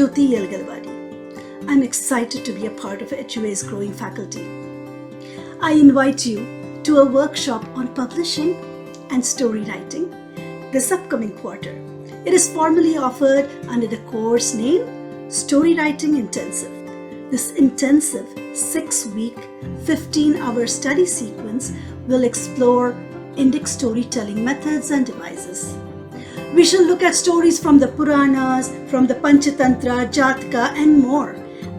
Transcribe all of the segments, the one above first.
Jyoti El Galvadi. I'm excited to be a part of HUA's growing faculty. I invite you to a workshop on publishing and story writing this upcoming quarter. It is formally offered under the course name Story Writing Intensive. This intensive 6-week, 15-hour study sequence will explore Indic storytelling methods and devices. We shall look at stories from the Puranas, from the Panchatantra, Jataka, and more,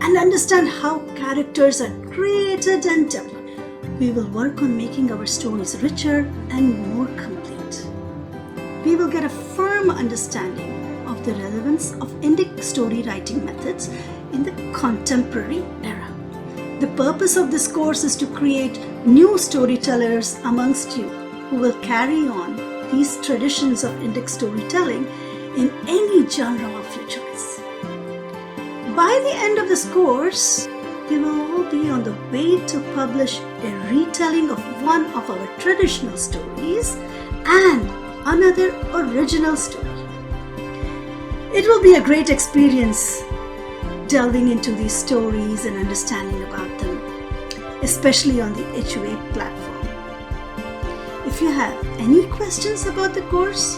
and understand how characters are created and developed. We will work on making our stories richer and more complete. We will get a firm understanding of the relevance of Indic story writing methods in the contemporary era. The purpose of this course is to create new storytellers amongst you who will carry on these traditions of Indic storytelling in any genre of your choice. By the end of this course, we will all be on the way to publish a retelling of one of our traditional stories and another original story. It will be a great experience delving into these stories and understanding about them, especially on the HUA platform. If you have any questions about the course,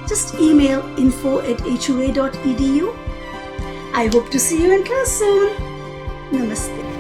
just email info@hua.edu. I hope to see you in class soon. Namaste.